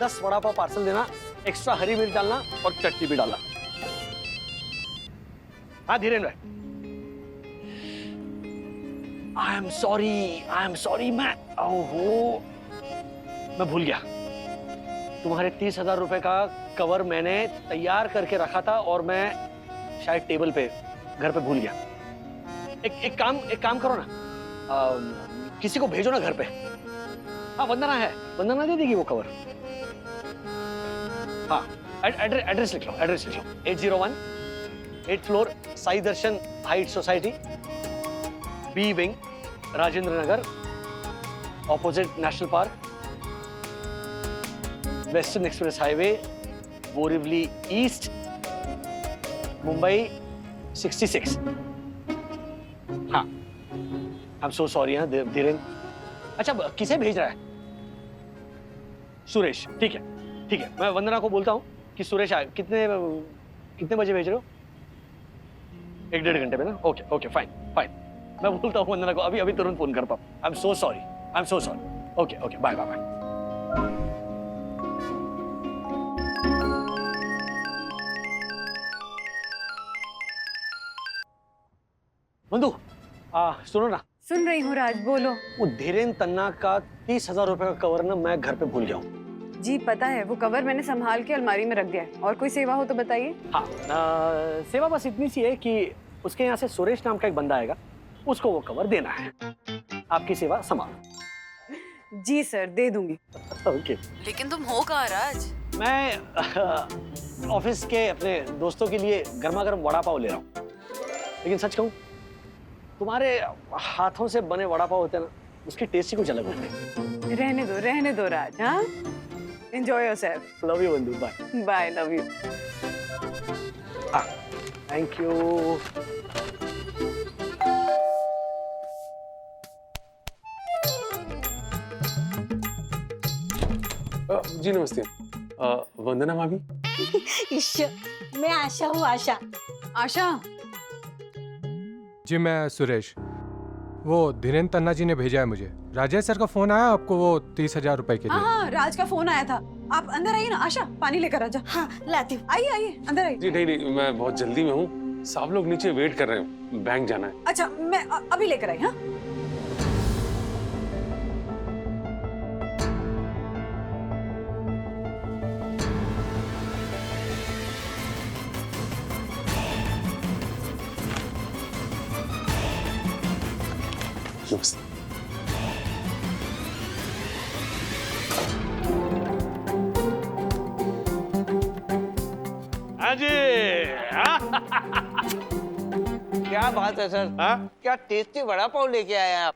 10 vada pav parcel देना, extra हरी मिर्च डालना और चटनी भी डालना। हाँ धीरेन्द्र भाई। आई एम सॉरी मैं, ओहो मैं भूल गया। तुम्हारे 30,000 रुपए का कवर मैंने तैयार करके रखा था और मैं शायद टेबल पे घर पे भूल गया। एक काम करो ना, किसी को भेजो ना घर पे। हाँ वंदना है, वंदना दे देगी वो कवर। हाँ एड्रेस लिख लो 801 8th floor Sai Darshan height society, B wing, Rajendra Nagar, opposite national park, western express highway, Borivali east, Mumbai 66। हाँ आई एम सो सॉरी। हाँ धीरेन्द्र, अच्छा किसे भेज रहा है? सुरेश, ठीक है मैं वंदना को बोलता हूँ कि सुरेश आए। कितने बजे भेज रहे हो? 1-1.5 घंटे में ना? Okay fine. मैं बोलता हूँ वंदना को अभी तुरंत फोन कर पाऊँ। I am so sorry. Okay bye. बंधु सुनो ना। सुन रही हूँ राज, बोलो। वो धीरेन्द्र तन्ना का 30,000 रुपए का कवर ना मैं घर पे भूल गया हूँ। जी पता है, वो कवर मैंने संभाल के अलमारी में रख दिया है। और कोई सेवा हो तो बताइए। हाँ सेवा बस इतनी सी है कि उसके यहाँ से सुरेश नाम का एक बंदा आएगा, उसको वो कवर देना है। आपकी सेवा संभालो। जी सर, दे दूंगी। ओके। लेकिन तुम हो कहाँ राज? मैं ऑफिस के अपने दोस्तों के लिए गर्मा गर्म वड़ा पाव ले रहा हूँ। लेकिन सच कहूँ, तुम्हारे हाथों से बने वड़ा पाव होते हैं ना, उसकी टेस्ट ही कुछ अलग होती है। रहने दो राज। हाँ एंजॉय योरसेल्फ। लव यू बंधु, bye. Bye, love you. Thank you. जी नमस्ते। वंदना भाभी। मैं आशा हूँ। आशा। जी मैं सुरेश। वो धीरेन्द्र तन्ना जी ने भेजा है मुझे। राजेश सर का फोन आया आपको वो 30,000 रुपए के लिए? हाँ राज का फोन आया था। आप अंदर आइए ना। आशा पानी लेकर आ जा। हाँ लाती हूँ। आइए अंदर आइए। जी नहीं मैं बहुत जल्दी में हूँ, सब लोग नीचे वेट कर रहे हैं, बैंक जाना है। अच्छा मैं अभी लेकर आई। हाँ नमस्ते। हाँ जी। क्या बात है सर। हाँ? क्या टेस्टी वड़ा पाव लेके आए आप।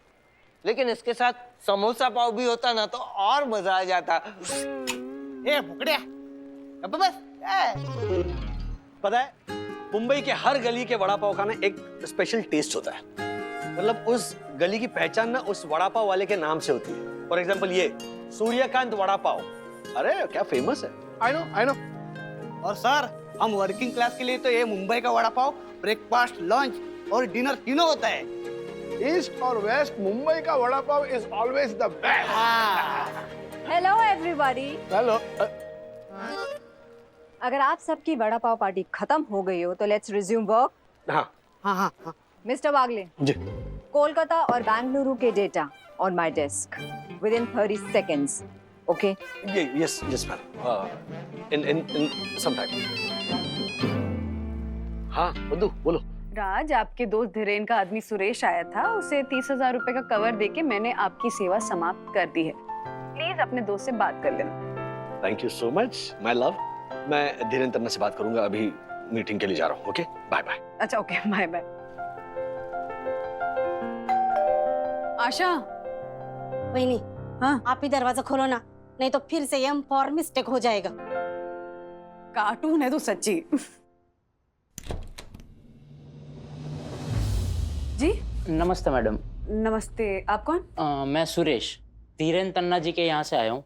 लेकिन इसके साथ समोसा पाव भी होता ना तो और मजा आ जाता। ए भुकड़िया, अब बस। पता है, मुंबई के हर गली के वड़ा पाव का ना एक स्पेशल टेस्ट होता है। मतलब उस गली की पहचान ना उस वड़ा पाव वाले के नाम से होती है। फॉर एग्जाम्पल ये सूर्यकांत वड़ा पाव, अरे क्या फेमस है। I know. और सर हम वर्किंग क्लास के लिए तो ये मुंबई का वड़ा पाव ब्रेकफास्ट, लंच और डिनर तीनों होता है। ईस्ट और वेस्ट मुंबई का vada pav is always the best. Hello everybody. Hello. अगर आप सबकी वड़ा पाव पार्टी खत्म हो गई हो तो लेट्स रिज्यूम वर्क। हाँ मिस्टर वागले जी। कोलकाता और बेंगलुरु के data on my desk within 30 seconds. Okay? Yes ma'am. In some time. हाँ बंधु बोलो। राज, आपके दोस्त धीरेन का आदमी सुरेश आया था। उसे 30,000 रुपए का कवर देके मैंने आपकी सेवा समाप्त कर दी है। प्लीज अपने दोस्त से बात कर लेना। Thank you so much my love. मैं धीरेन्द्र तन्ना से बात करूंगा, अभी मीटिंग के लिए जा रहा हूँ। Okay bye bye. अच्छा ओके बाय। आशा। वहीनी। हाँ आप ही दरवाजा खोलो ना, नहीं तो फिर से एम फॉर मिस्टेक हो जाएगा। कार्टून है तो सच्ची। जी नमस्ते मैडम। नमस्ते, आप कौन? मैं सुरेश, धीरेन्द्र तन्ना जी के यहाँ से आया हूँ।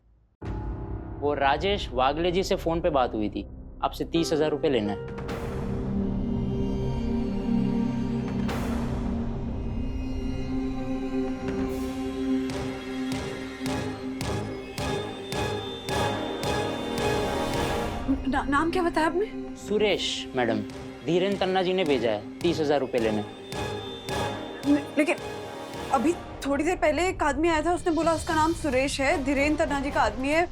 वो राजेश वागले जी से फोन पे बात हुई थी, आपसे 30,000 रुपये लेना है। नाम क्या बताया आपने? सुरेश मैडम, धीरेन तन्ना जी ने भेजा है 30,000 रुपए लेने। लेकिन अभी थोड़ी देर पहले एक आदमी आया था, उसने बोला उसका नाम सुरेश है, धीरेन तन्ना जी का आदमी है।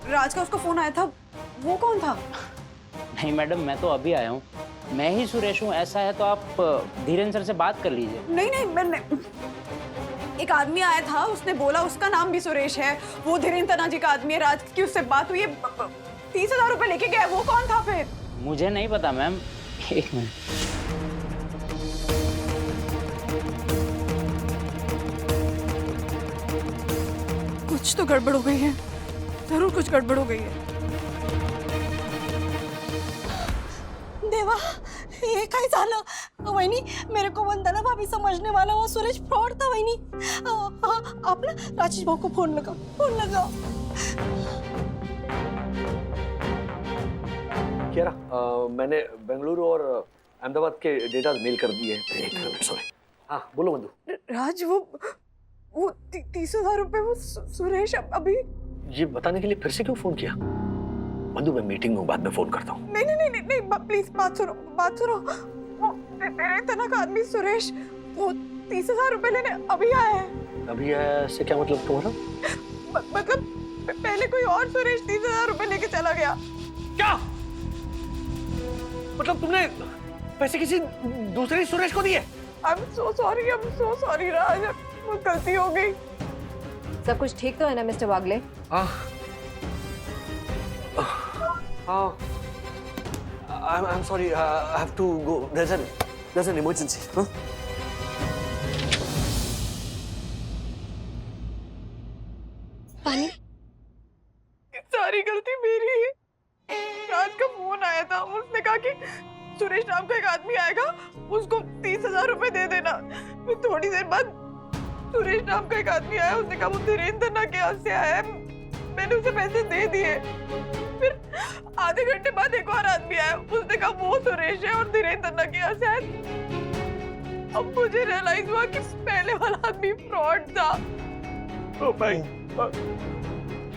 राज का उसका फोन आया था, वो कौन था? नहीं मैडम, मैं तो अभी आया हूँ, मैं ही सुरेश हूँ। ऐसा है तो आप धीरेन सर से बात कर लीजिए। नहीं नहीं, मैं एक आदमी आया था, उसने बोला उसका नाम भी सुरेश है, वो धीरेन तन्ना जी का आदमी है। राज की उससे बात हुई है, 30,000 रुपए लेके गया, वो कौन था फिर? मुझे नहीं पता मैम, एक मिनट। कुछ तो गड़बड़ हो गई है, जरूर कुछ गड़बड़ हो गई है। देवा, ये काय झालं? वहिनी, मेरे को वंदना भाभी समझने वाला वो सुरेश फ्रॉड था वहिनी। आप ना राजेश भाऊ को फोन लगाओ, फोन लगाओ। कियारा, मैंने बेंगलुरु और अहमदाबाद के डेटा मेल कर दिए। एक मिनट, सॉरी। हाँ बोलो बंधु। राज, वो 30,000 रुपए वो सुरेश अभी। ये बताने के लिए फिर से क्यों फोन किया? बंधु मैं मीटिंग में हूँ, बाद में फोन करता हूँ। नहीं नहीं नहीं नहीं, प्लीज बात सुनो, बात सुनो। वो धीरेन तन्ना का आदमी सुरेश, वो 30,000 रुपए लेने अभी आया है। अभी आया से क्या मतलब तुम्हारा? मतलब पहले कोई और सुरेश 30,000 रुपए लेके चला गया। क्या मतलब? तुमने पैसे किसी दूसरे सुरेश को दिए? I'm so sorry राज, वो गलती हो गई। सब कुछ ठीक तो है ना mister Wagle? I'm sorry. I have to go. There's an emergency. Huh? पानी? सारी गलती मेरी है। राज का फोन आया था, उसने कहा कि सुरेश नाम का एक आदमी आएगा, उसको 30,000 रुपए दे देना। फिर थोड़ी देर बाद सुरेश नाम का एक आदमी आया, उसने कहा वो धीरेन तन्ना के यहाँ से आया है, मैंने उसे पैसे दे दिए। फिर आधे घंटे बाद एक और आदमी आया, उसने कहा वो सुरेश है और धीरेन तन्ना के यहाँ से आया। अब मुझे रियलाइज हुआ कि पहले वाला आदमी फ्रॉड था। ओ भाई,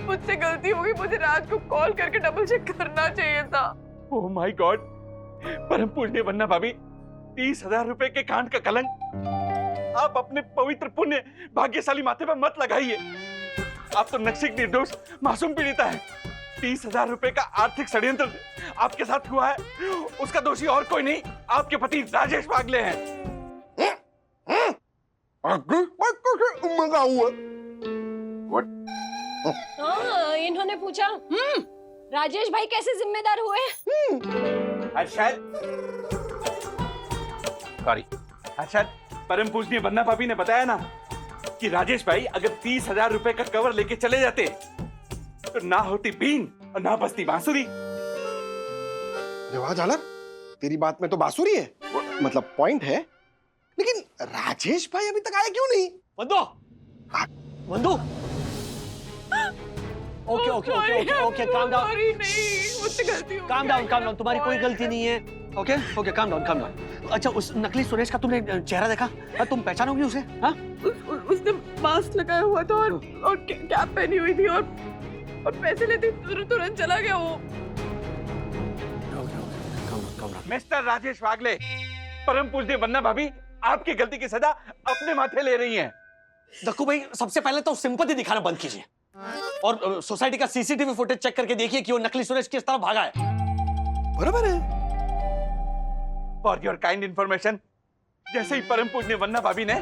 मुझसे गलती हो गई, मुझे राज को कॉल करके डबल चेक करना चाहिए था। ओह माय गॉड, परम पूजनीय वंदना भाभी, 30,000 रुपए के कांड का कलंक आप अपने पवित्र पुण्य भाग्यशाली माथे पर मत लगाइए। आप तो नक्सिक निर्दोष मासूम पीड़िता है। 30,000 रुपए का आर्थिक षड्यंत्र आपके साथ हुआ है, उसका दोषी और कोई नहीं, आपके पति राजेश वागले हैं। इन्होंने पूछा राजेश भाई कैसे जिम्मेदार हुए? हर्षद, परम पूजनीय वंदना भाभी ने बताया ना कि राजेश भाई अगर 30,000 रुपए का कवर लेके चले जाते तो ना होती बीन और ना बजती बांसुरी। जवाब झालर, तेरी बात में तो बांसुरी है, मतलब पॉइंट है, लेकिन राजेश भाई अभी तक आए क्यों नहीं? बंधु ओके काम डाउन। मुझसे गलती हो गई। काम डाउन, तुम्हारी कोई गलती नहीं है। Okay calm down. अच्छा, उस नकली सुरेश का तुमने चेहरा देखा? हाँ, तुम पहचानोगे उसे? हाँ, उसने मास्क लगाया हुआ था और कैप पहनी हुई थी और पैसे लेते तुरंत चला गया वो। मिस्टर राजेश वागले, परम पूजनीय वंदना भाभी आपकी गलती की सजा अपने माथे ले रही हैं। दक्कू भाई, सबसे पहले तो सिंपैथी दिखाना बंद कीजिए और सोसाइटी का सीसीटीवी फुटेज चेक करके देखिए कि वो नकली सुरेश किस तरफ भागा है। बराबर है। फॉर योर काइंड इंफॉर्मेशन, जैसे ही परम पूजनीय वंदना भाभी ने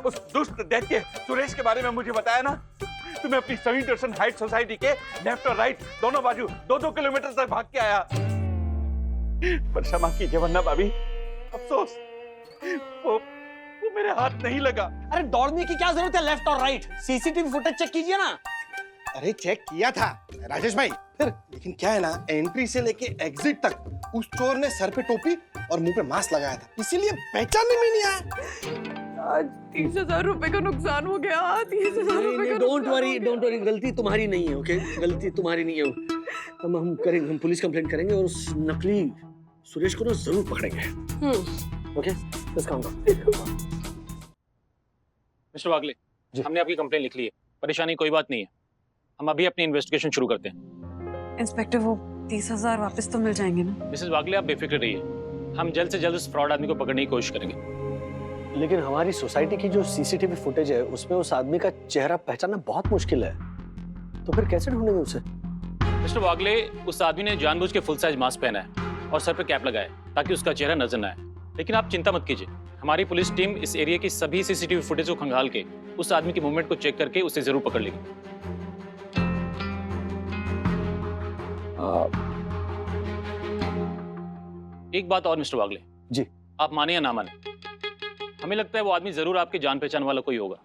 उस दुष्ट दैत्य सुरेश के बारे में मुझे बताया ना, तो मैं अपनी सभी दर्शन हाइट सोसाइटी के लेफ्ट और राइट दोनों बाजू 2-2 किलोमीटर तक भाग के आया। पर क्षमा कीजिए वंदना भाभी, अफसोस वो मेरे हाथ नहीं लगा। अरे दौड़ने की क्या जरूरत है? लेफ्ट और राइट सीसीटीवी फुटेज चेक कीजिए ना। अरे चेक किया था राजेश भाई, फिर लेकिन क्या है ना, एंट्री से लेके एग्जिट तक उस चोर ने सर पे टोपी और मुंह पे मास्क लगाया था, इसीलिए पहचानने में नहीं आया। आज 30,000 रुपए का नुकसान हो गया। 30,000 रुपए का डोंट वरी, गलती तुम्हारी नहीं है। ओके, गलती तुम्हारी नहीं है। हम करेंगे, हम पुलिस कंप्लेंट करेंगे और उस नकली सुरेश को ना जरूर पकड़ेंगे। ओके, बस काम करो। मिस्टर वागले, हमने आपकी कंप्लेंट लिख ली है, परेशानी कोई बात नहीं है, हम अभी अपनी इन्वेस्टिगेशन शुरू करते हैं। इंस्पेक्टर, वो 30,000 वापस तो मिल जाएंगे ना? मिसेस वागले, आप बेफिक्र रहिए, हम जल्द से जल्द उस फ्रॉड आदमी को पकड़ने की कोशिश करेंगे। लेकिन हमारी सोसाइटी की जो सीसीटीवी फुटेज है उसमें उस आदमी का चेहरा पहचानना बहुत मुश्किल है, तो फिर कैसे ढूंढेंगे उसे? मिस्टर वागले, उस आदमी ने जानबूझ के फुल साइज मास्क पहना है और सर पे कैप लगाया है ताकि उसका चेहरा नजर ना आए। लेकिन आप चिंता मत कीजिए, हमारी पुलिस टीम इस एरिया की सभी सीसीटीवी फुटेज को खंगाल के उस आदमी की मूवमेंट को चेक करके उसे जरूर पकड़ लेगी। एक बात और मिस्टर वागले जी, आप माने या ना माने, हमें लगता है वो आदमी जरूर आपके जान पहचान वाला कोई होगा,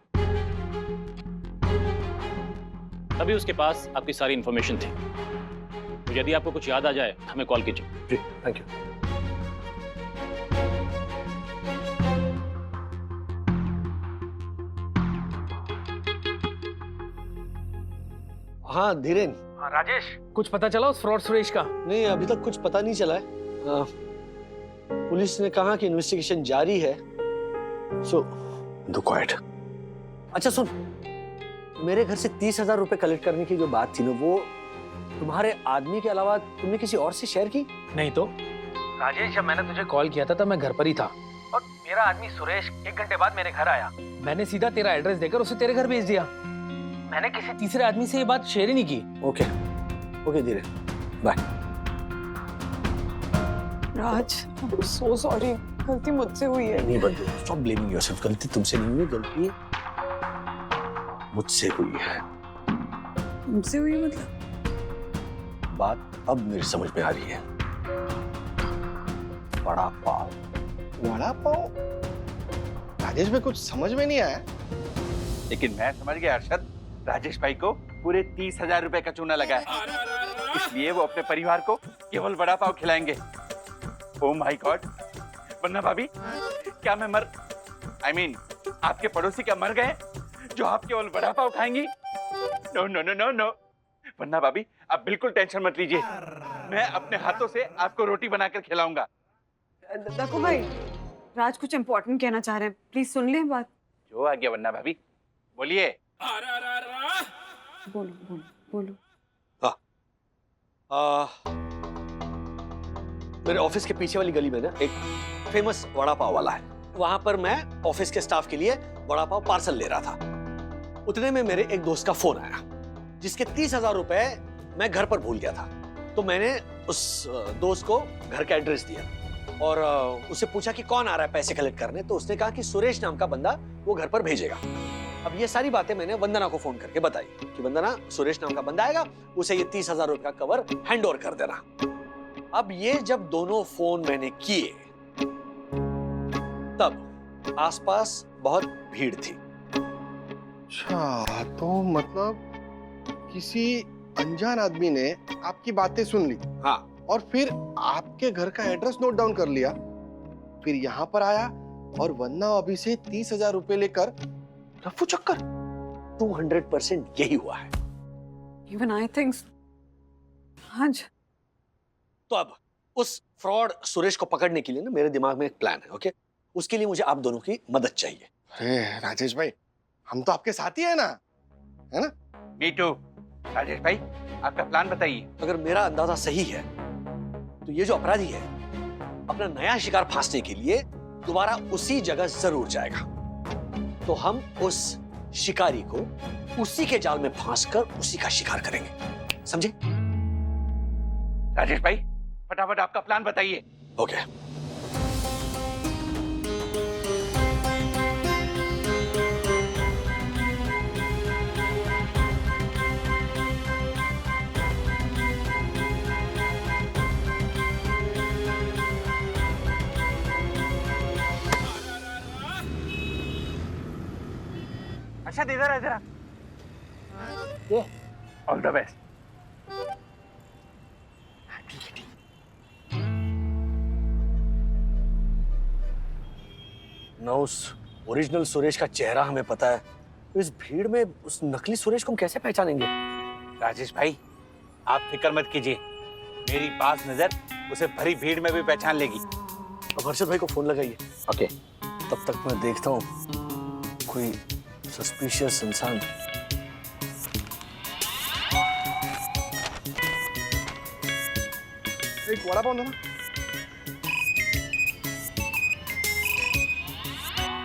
तभी उसके पास आपकी सारी इंफॉर्मेशन थी। तो यदि आपको कुछ याद आ जाए हमें कॉल कीजिए। जी, थैंक यू। हाँ धीरेन। हाँ राजेश, कुछ पता चला उस फ्रॉड सुरेश का? नहीं, अभी तक कुछ पता नहीं चला है। पुलिस ने कहा कि इन्वेस्टिगेशन जारी है, सो डू क्वाइट। अच्छा सुन, मेरे घर से 30,000 रुपए कलेक्ट करने की जो बात थी ना, वो तुम्हारे आदमी के अलावा तुमने किसी और से शेयर की? नहीं तो राजेश, जब मैंने तुझे कॉल किया था तब मैं घर पर ही था और मेरा आदमी सुरेश 1 घंटे बाद मेरे घर आया। मैंने सीधा तेरा एड्रेस देकर उसे तेरे घर भेज दिया। मैंने किसी तीसरे आदमी से ये बात शेयर ही नहीं की। ओके ओके धीरे, बाय। राज, सो सॉरी, गलती मुझसे हुई है। नहीं बंदे, स्टॉप ब्लेमिंग योरसेल्फ। गलती तुमसे नहीं हुई, गलती मुझसे हुई है। मुझसे हुई मतलब? बात अब मेरी समझ में आ रही है। वड़ा पाव। वड़ा पाव? राजेश भाई कुछ समझ में नहीं आया, लेकिन मैं समझ गया अरशद, राजेश भाई को पूरे 30,000 रुपए का चूना लगा है, इसलिए वो अपने परिवार को केवल वड़ा पाव खिलाएंगे। ओह माय गॉड, वन्ना भाभी, क्या मैं आपके पड़ोसी क्या मर गए जो आप केवल वड़ा पाव खाएंगी? No no no no no, वन्ना भाभी आप बिल्कुल टेंशन मत लीजिए, मैं अपने हाथों से आपको रोटी बनाकर खिलाऊंगा। देखो भाई, राज कुछ इम्पोर्टेंट कहना चाह रहे हैं, प्लीज सुन ले बात। जो आ गया वन्ना भाभी, बोलिए। बोलो बोलो बोलो। मेरे ऑफिस के पीछे वाली गली में ना एक फेमस वड़ा पाव वाला है, वहां पर मैं ऑफिस के स्टाफ के लिए वड़ा पाव पार्सल ले रहा था। उतने में मेरे एक दोस्त का फोन आया जिसके 30,000 रुपए मैं घर पर भूल गया था। तो मैंने उस दोस्त को घर का एड्रेस दिया और उससे पूछा कि कौन आ रहा है पैसे कलेक्ट करने। तो उसने कहा कि सुरेश नाम का बंदा वो घर पर भेजेगा। अब ये सारी बातें मैंने वंदना को फोन करके बताई कि वंदना, सुरेश नाम का बंदा आएगा, उसे ये 30,000 रुपए का कवर हैंड ओवर कर देना। अब ये जब दोनों फोन मैंने किए तब आसपास बहुत भीड़ थी। अच्छा, तो मतलब किसी अनजान आदमी ने आपकी बातें सुन ली। हाँ, और फिर आपके घर का एड्रेस नोट डाउन कर लिया, फिर यहाँ पर आया और वन्ना अभी से 30,000 रुपए लेकर रफू चक्कर। 200% यही हुआ है। Even I think so. राज, तो अब उस फ्रॉड सुरेश को पकड़ने के लिए ना मेरे दिमाग में एक प्लान है। ओके, उसके लिए मुझे आप दोनों की मदद चाहिए। अरे राजेश भाई, हम तो आपके साथ ही है ना, है ना? मी टू। राजेश भाई, आपका प्लान बताइए। अगर मेरा अंदाजा सही है तो ये जो अपराधी है अपना नया शिकार फांसने के लिए दोबारा उसी जगह जरूर जाएगा। तो हम उस शिकारी को उसी के जाल में फांसकर उसी का शिकार करेंगे, समझे? राजेश भाई, फटाफट आपका प्लान बताइए। ओके। अच्छा, इधर आ जरा। All the best. ना उस ओरिजिनल सुरेश का चेहरा हमें पता है, तो इस भीड़ में उस नकली सुरेश को हम कैसे पहचानेंगे? राजेश भाई, आप फिक्र मत कीजिए, मेरी पास नजर उसे भरी भीड़ में भी पहचान लेगी। अब हर्षद भाई को फोन लगाइए। ओके। तब तक मैं देखता हूँ कोई सस्पिशियस इंसान। एक वड़ा पाव देना।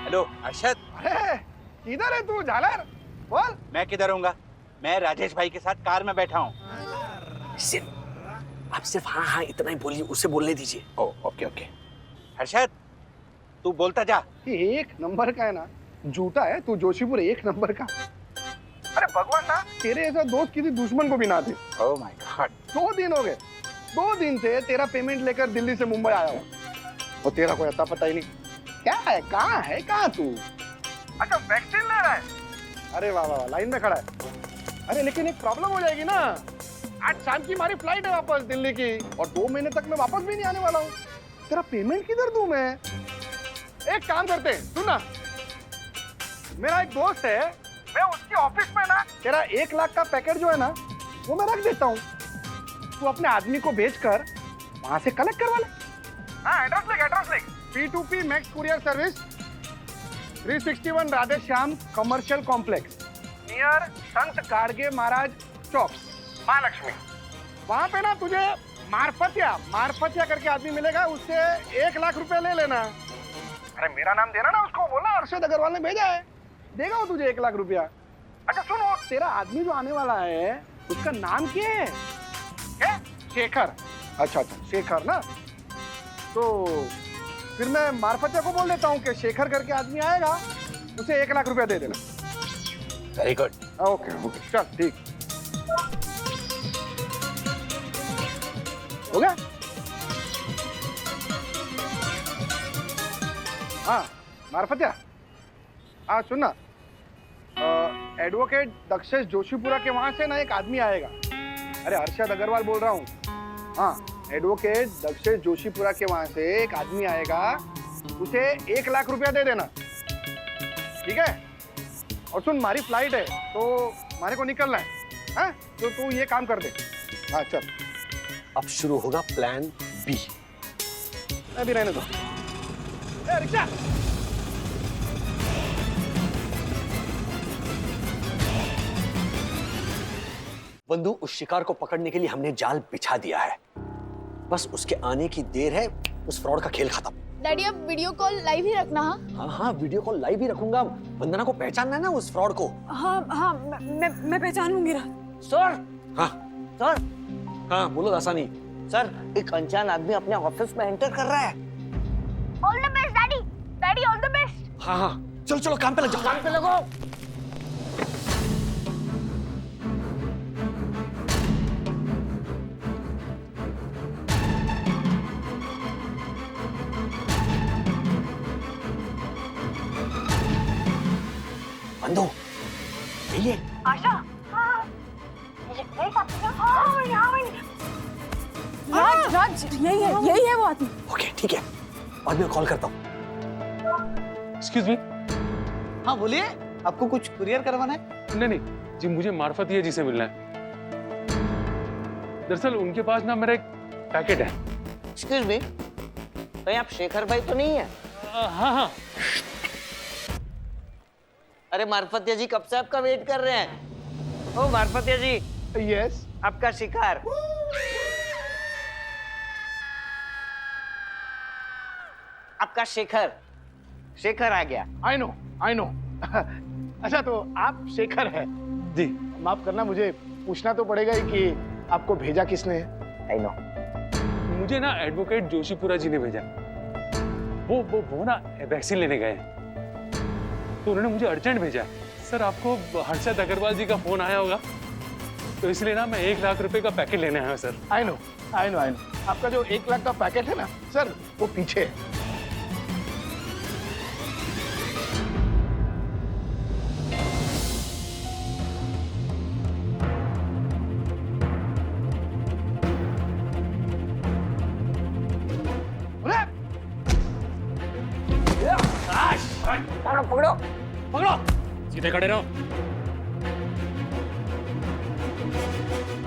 हेलो अरशद, अरे किधर है तू झालर? बोल। मैं किधर हूँगा? मैं राजेश भाई के साथ कार में बैठा हूँ। आप सिर्फ हाँ हाँ इतना ही बोलिए, उसे बोलने दीजिए। ओ ओके ओके। हर्षद तू बोलता जा। ये एक नंबर का है ना, झूठा है तू जोशीपुर, एक नंबर का। अरे भगवान ना, तेरे ऐसा दोस्त किसी दुश्मन को भी ना थे। Oh my God. 2 दिन हो गए, 2 दिन से तेरा पेमेंट लेकर दिल्ली से मुंबई आया हूँ और तेरा कोई अता पता ही नहीं। क्या है, कहाँ तू? अच्छा वैक्सीन ले रहा है? अरे वाह वाह, लाइन में खड़ा है। अरे लेकिन एक प्रॉब्लम हो जाएगी ना, आज शाम की हमारी फ्लाइट है वापस दिल्ली की, और 2 महीने तक मैं वापस भी नहीं आने वाला हूँ। तेरा पेमेंट किधर दूं मैं? एक काम करते हैं, सुन ना, मेरा एक दोस्त है, मैं उसके ऑफिस में ना तेरा 1 लाख का पैकेट जो है ना वो मैं रख देता हूँ, तू अपने आदमी को भेजकर वहां से कलेक्ट करवा ले। हाँ एड्रेस लिख। P2P max courier service, 361 Radhe Shyam commercial complex, near संत गाडगे महाराज चौक, महालक्ष्मी। वहां पे ना तुझे मारफतिया करके आदमी मिलेगा, उससे 1 लाख रुपए ले लेना। अरे मेरा नाम देना ना उसको, बोलना अरशद अग्रवाल ने भेजा है, देगा वो तुझे 1 लाख रुपया। अच्छा सुनो, तेरा आदमी जो आने वाला है उसका नाम क्या है? क्या? शेखर। अच्छा शेखर ना, तो फिर मैं मारफतिया को बोल देता हूँ कि शेखर करके आदमी आएगा, उसे 1 लाख रुपया दे देना। Very good. ओके चल ठीक हो गया। हाँ मारफतिया, हाँ सुनना, एडवोकेट दक्षेश जोशीपुरा के वहां से ना एक आदमी आएगा। अरे अरशद अग्रवाल बोल रहा हूँ। हाँ एडवोकेट दक्षेश जोशीपुरा के वहां से एक आदमी आएगा, उसे 1 लाख रुपया दे देना, ठीक है? और सुन, हमारी फ्लाइट है तो हमारे को निकलना है, हाँ? तो तू ये काम कर दे। हाँ चल, अब शुरू होगा प्लान बी। अभी रहने दो। रिक्शा। बंधु, उस शिकार को पकड़ने के लिए हमने जाल बिछा दिया है, बस उसके आने की देर है, उस फ्रॉड का खेल खत्म। डैडी अब वीडियो कॉल लाइव ही रखना। हाँ वीडियो कॉल लाइव ही रखूंगा। वंदना को पहचानना है ना उस फ्रॉड को। हाँ मैं पहचान लूंगी। सर हाँ सर हाँ बोलो दासानी। सर, एक अनजान आदमी अपने ऑफिस में एंटर कर रहा है। All the best daddy, daddy all the best. हाँ हाँ चलो चलो काम पे लग जाओ। काम पे लगो। बंधु ये आशा, हाँ यही साथ में। हाँ यहाँ राज यही है वो आदमी। ओके ठीक है, और मैं कॉल करता हूँ। Excuse me. हाँ बोलिए, आपको कुछ कुरियर करवाना है? नहीं जी, मुझे मार्फतिया जी से मिलना है। दरअसल उनके पास ना मेरा एक पैकेट है। एक्सक्यूज मी, कहीं आप शेखर भाई तो नहीं है? हाँ। अरे मारफतिया जी कब से आपका वेट कर रहे हैं। ओ मारफतिया जी। यस। आपका शिकार। आपका शेखर आ गया। I know. अच्छा तो आप शेखर है? जी। माफ करना, मुझे पूछना तो पड़ेगा ही कि आपको भेजा किसने है? I no. मुझे ना एडवोकेट जोशीपुरा जी ने भेजा। वो ना वैक्सीन लेने गए हैं, तो उन्होंने मुझे अर्जेंट भेजा। सर आपको हर्षद अग्रवाल जी का फोन आया होगा, तो इसलिए ना मैं 1 लाख रुपए का पैकेट लेने आया हूँ सर। I know. आपका जो 1 लाख का पैकेट है ना सर, वो पीछे है। पकड़ो। सीधे खड़े रहो।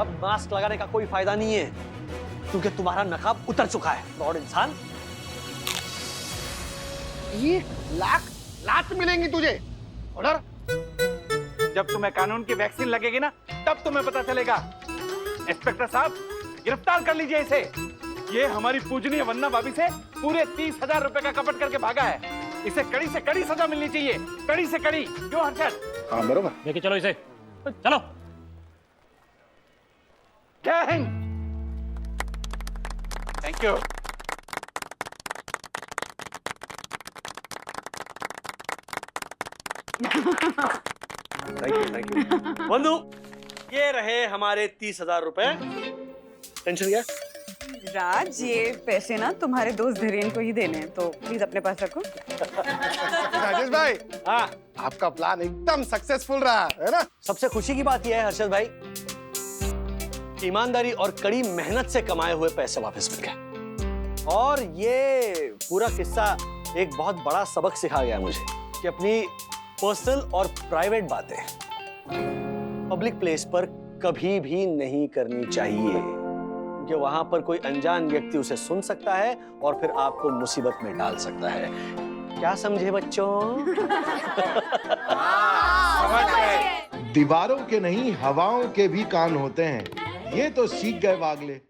अब मास्क लगाने का कोई फायदा नहीं है, क्योंकि तुम्हारा नकाब उतर चुका है फ्रॉड इंसान। 1 लाख लात मिलेंगी तुझे। ऑर्डर। जब तुम्हें कानून की वैक्सीन लगेगी ना, तब तुम्हें पता चलेगा। इंस्पेक्टर साहब, गिरफ्तार कर लीजिए इसे। ये हमारी पूजनीय वन्ना भाभी से पूरे 30,000 रुपए का कपट करके भागा है। इसे कड़ी से कड़ी सजा मिलनी चाहिए, कड़ी से कड़ी। क्यों हर्षद? हाँ बरोबर। लेके चलो इसे, चलो। जय Hind. Thank you. Thank you बंधु, ये रहे हमारे 30,000 रुपए। टेंशन क्या? राज, ये पैसे ना तुम्हारे दोस्त धीरेन को ही देने हैं, तो प्लीज अपने पास रखो। राजेश भाई, हाँ, आपका प्लान एकदम सक्सेसफुल रहा है ना? सबसे खुशी की बात यह है हर्षद भाई, ईमानदारी और कड़ी मेहनत से कमाए हुए पैसे वापस मिल गए। और ये पूरा किस्सा एक बहुत बड़ा सबक सिखा गया मुझे कि अपनी पर्सनल और प्राइवेट बातें पब्लिक प्लेस पर कभी भी नहीं करनी चाहिए, क्योंकि वहां पर कोई अनजान व्यक्ति उसे सुन सकता है और फिर आपको मुसीबत में डाल सकता है। क्या समझे बच्चों? समझ गए। दीवारों के नहीं, हवाओं के भी कान होते हैं, ये तो सीख गए वागले।